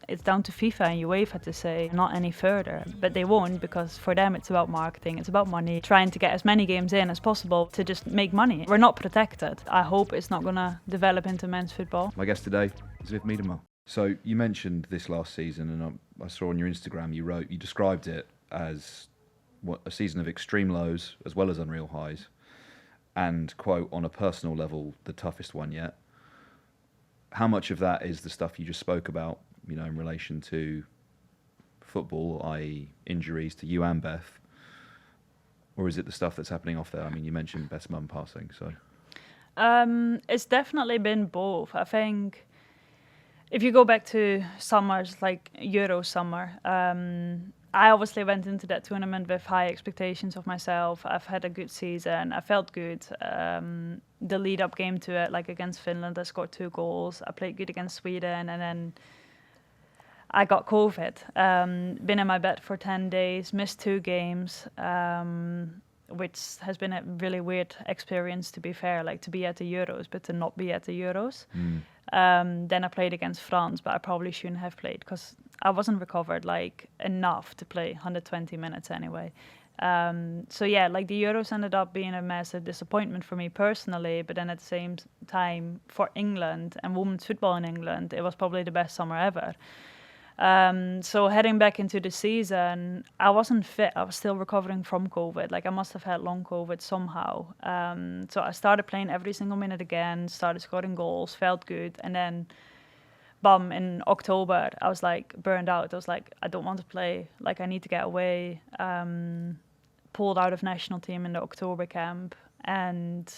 It's down to FIFA and UEFA to say not any further, but they won't, because for them it's about marketing, it's about money, trying to get as many games in as possible to just make money. We're not protected. I hope it's not going to develop into men's football. My guest today is Viv Miedema. So you mentioned this last season, and I saw on your Instagram you described it as a season of extreme lows as well as unreal highs, and, quote, on a personal level, the toughest one yet. How much of that is the stuff you just spoke about, in relation to football, i.e. injuries to you and Beth? Or is it the stuff that's happening off there? I mean, you mentioned Beth's mum passing, so... It's definitely been both. I think if you go back to summers, like Euro summer, I obviously went into that tournament with high expectations of myself. I've had a good season. I felt good. The lead-up game to it, like against Finland, I scored 2 goals. I played good against Sweden, and then I got COVID. Been in my bed for 10 days, missed 2 games, which has been a really weird experience, to be fair, like to be at the Euros, but to not be at the Euros. Then I played against France, but I probably shouldn't have played because I wasn't recovered like enough to play 120 minutes anyway. So yeah, like the Euros ended up being a massive disappointment for me personally, but then at the same time for England and women's football in England, it was probably the best summer ever. So heading back into the season, I wasn't fit. I was still recovering from COVID. Like I must have had long COVID somehow. So I started playing every single minute again, started scoring goals, felt good. And then, in October, I was like burned out. I was like, I don't want to play. Like I need to get away. Pulled out of national team in the October camp and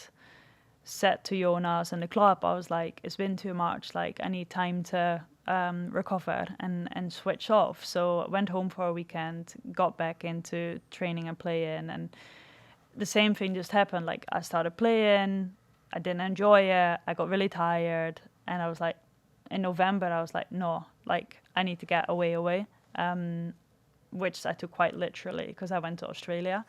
said to Jonas and the club, I was like, it's been too much. Like I need time to recover and switch off. So I went home for a weekend, got back into training and playing, and the same thing just happened. Like I started playing, I didn't enjoy it, I got really tired, and I was like, in November, I was like, no, like I need to get away, which I took quite literally because I went to Australia.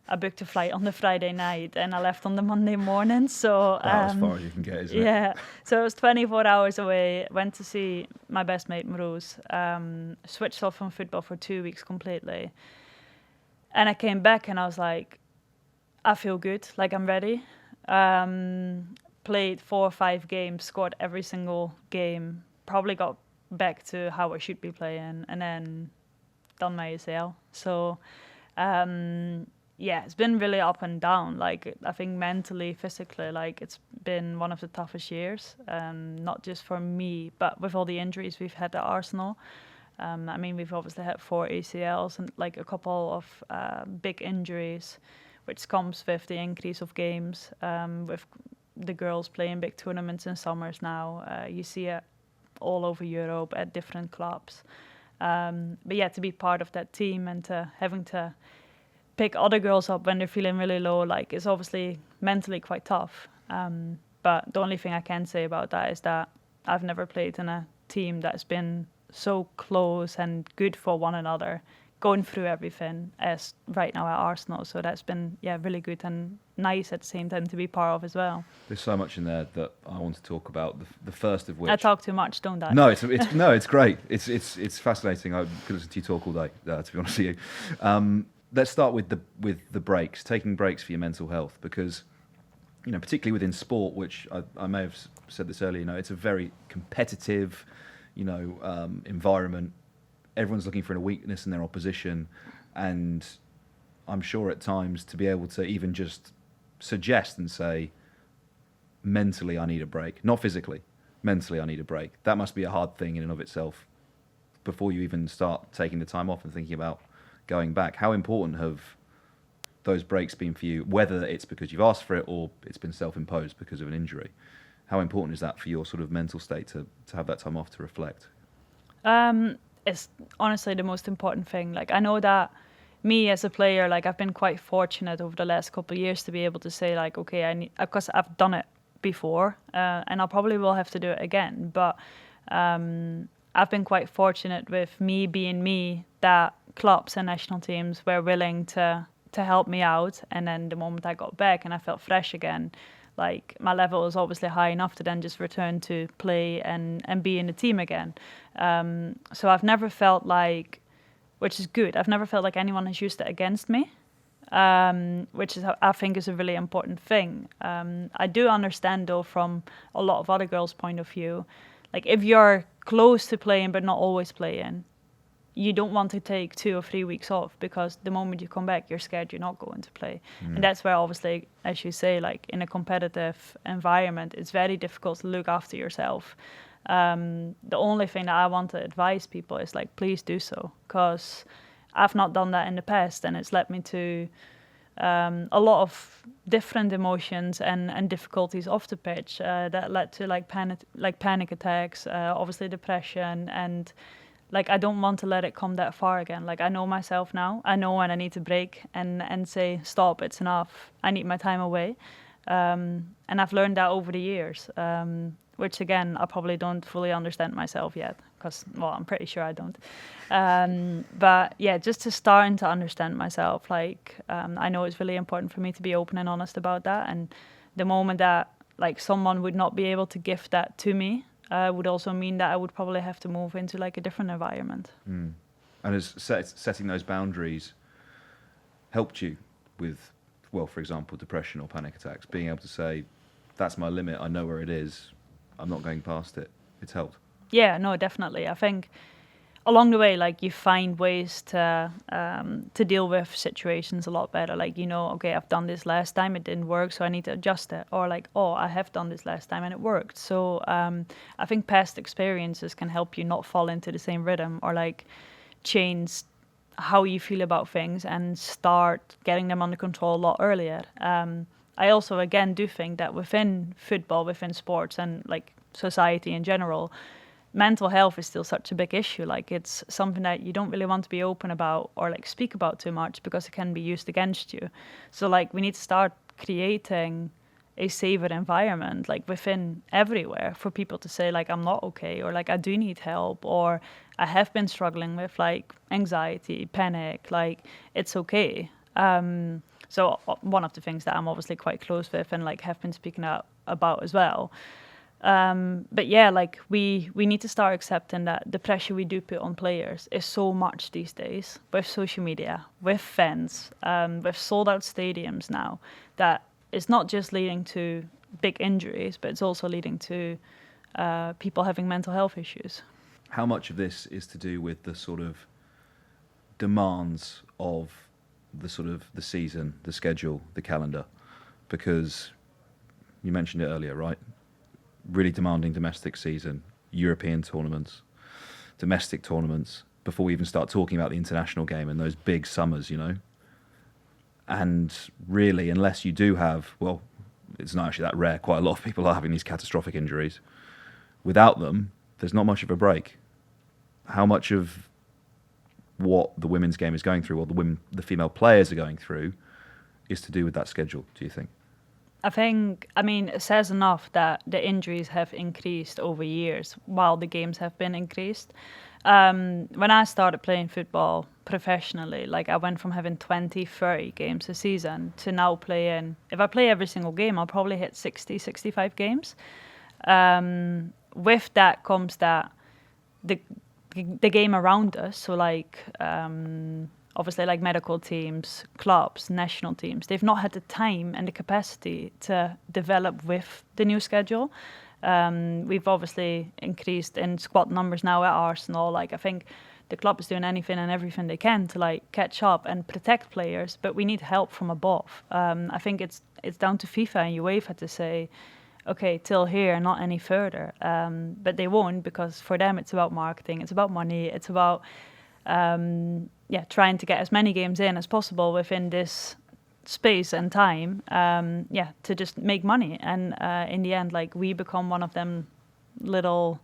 I booked a flight on the Friday night and I left on the Monday morning. So as far as you can get, isn't it? Yeah. So it was 24 hours away. Went to see my best mate, Maruz. Switched off from football for 2 weeks completely. And I came back and I was like, I feel good. Like I'm ready. Played 4 or 5 games, scored every single game. Probably got back to how I should be playing, and then done my ACL. So. Yeah, it's been really up and down. Like I think mentally, physically, like it's been one of the toughest years. Not just for me, but with all the injuries we've had at Arsenal. I mean, we've obviously had 4 ACLs and like a couple of big injuries, which comes with the increase of games. With the girls playing big tournaments in summers now, you see it all over Europe at different clubs. But yeah, to be part of that team and to having to pick other girls up when they're feeling really low, like it's obviously mentally quite tough. But the only thing I can say about that is that I've never played in a team that's been so close and good for one another, going through everything as right now at Arsenal. So that's been really good and nice at the same time to be part of as well. There's so much in there that I want to talk about. The first of which I talk too much, don't I? No, it's great. It's fascinating. I could listen to you talk all day. To be honest with you. Let's start with the breaks, taking breaks for your mental health, because, particularly within sport, which I may have said this earlier, it's a very competitive, environment. Everyone's looking for a weakness in their opposition, and I'm sure at times to be able to even just suggest and say, mentally I need a break, not physically, mentally I need a break. That must be a hard thing in and of itself before you even start taking the time off and thinking about going back. How important have those breaks been for you, whether it's because you've asked for it or it's been self-imposed because of an injury? How important is that for your sort of mental state to have that time off to reflect? It's honestly the most important thing. Like I know that me as a player, like I've been quite fortunate over the last couple of years to be able to say like, okay, I need, because I've done it before, and I probably will have to do it again. But I've been quite fortunate with me being me that clubs and national teams were willing to help me out. And then the moment I got back and I felt fresh again, Like my level is obviously high enough to then just return to play and be in the team again. So I've never felt like, which is good, I've never felt like anyone has used it against me, which is, I think, is a really important thing. I do understand, though, from a lot of other girls' point of view, like if you're close to playing but not always playing, you don't want to take 2 or 3 weeks off, because the moment you come back, you're scared you're not going to play. And that's where, obviously, as you say, like in a competitive environment, it's very difficult to look after yourself. The only thing that I want to advise people is like, please do so, because I've not done that in the past, and it's led me to a lot of different emotions and difficulties off the pitch that led to like panic attacks, obviously depression, and like I don't want to let it come that far again. Like I know myself now. I know when I need to break and say stop. It's enough. I need my time away, and I've learned that over the years. Which again, I probably don't fully understand myself yet, because, well, I'm pretty sure I don't. But yeah, just to starting to understand myself, like I know it's really important for me to be open and honest about that. And the moment that like someone would not be able to give that to me, would also mean that I would probably have to move into like a different environment. And has setting those boundaries helped you with, well, for example, depression or panic attacks? Being able to say, that's my limit, I know where it is, I'm not going past it. It's helped. Yeah, no, definitely. I think along the way, like you find ways to deal with situations a lot better. Like, you know, okay, I've done this last time, it didn't work, so I need to adjust it. Or like, oh, I have done this last time and it worked. So I think past experiences can help you not fall into the same rhythm, or like change how you feel about things and start getting them under control a lot earlier. I also, again, do think that within football, within sports, and like society in general, mental health is still such a big issue. Like it's something that you don't really want to be open about or like speak about too much, because it can be used against you. So like we need to start creating a safer environment, like within everywhere, for people to say like, I'm not okay, or like I do need help, or I have been struggling with like anxiety, panic, like it's okay. So one of the things that I'm obviously quite close with and like have been speaking out about as well. But yeah, like we need to start accepting that the pressure we do put on players is so much these days, with social media, with fans, with sold out stadiums now, that it's not just leading to big injuries, but it's also leading to people having mental health issues. How much of this is to do with the sort of demands of the sort of the season, the schedule, the calendar? Because you mentioned it earlier, right? Really demanding domestic season, European tournaments, domestic tournaments, before we even start talking about the international game and those big summers, you know? And really, unless you do have, well, it's not actually that rare, quite a lot of people are having these catastrophic injuries. Without them, there's not much of a break. How much of what the women's game is going through, or the female players are going through, is to do with that schedule, do you think? I mean, it says enough that the injuries have increased over years while the games have been increased. When I started playing football professionally, like I went from having 20, 30 games a season to now playing, if I play every single game, I'll probably hit 60, 65 games. With that comes that the game around us, so like obviously like medical teams, clubs, national teams, they've not had the time and the capacity to develop with the new schedule. We've obviously increased in squad numbers now at Arsenal. Like I think the club is doing anything and everything they can to like catch up and protect players, but we need help from above. I think it's down to FIFA and UEFA to say, okay, till here, not any further. But they won't, because for them it's about marketing, it's about money, it's about trying to get as many games in as possible within this space and time, to just make money. And in the end, like we become one of them little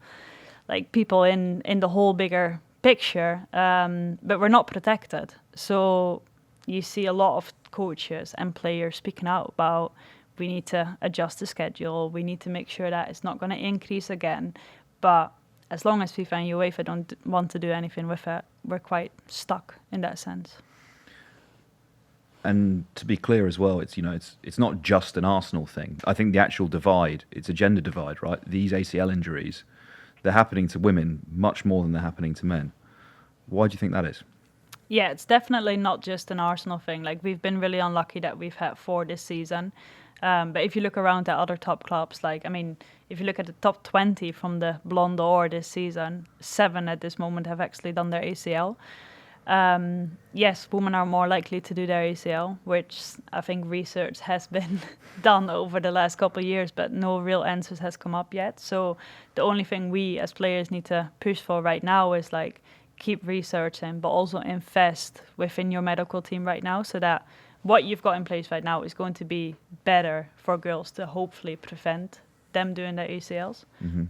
like people in the whole bigger picture, but we're not protected. So you see a lot of coaches and players speaking out about, we need to adjust the schedule, we need to make sure that it's not going to increase again. But as long as FIFA and UEFA don't want to do anything with it, we're quite stuck in that sense. And to be clear as well, it's not just an Arsenal thing. I think the actual divide, it's a gender divide, right? These ACL injuries, they're happening to women much more than they're happening to men. Why do you think that is? Yeah, it's definitely not just an Arsenal thing. Like, we've been really unlucky that we've had 4 this season. But if you look around at other top clubs, like, I mean, if you look at the top 20 from the Ballon d'Or this season, 7 at this moment have actually done their ACL. Yes, women are more likely to do their ACL, which I think research has been done over the last couple of years, but no real answers has come up yet. So the only thing we as players need to push for right now is like keep researching, but also invest within your medical team right now, so that what you've got in place right now is going to be better for girls to hopefully prevent them doing their ACLs. Mm-hmm.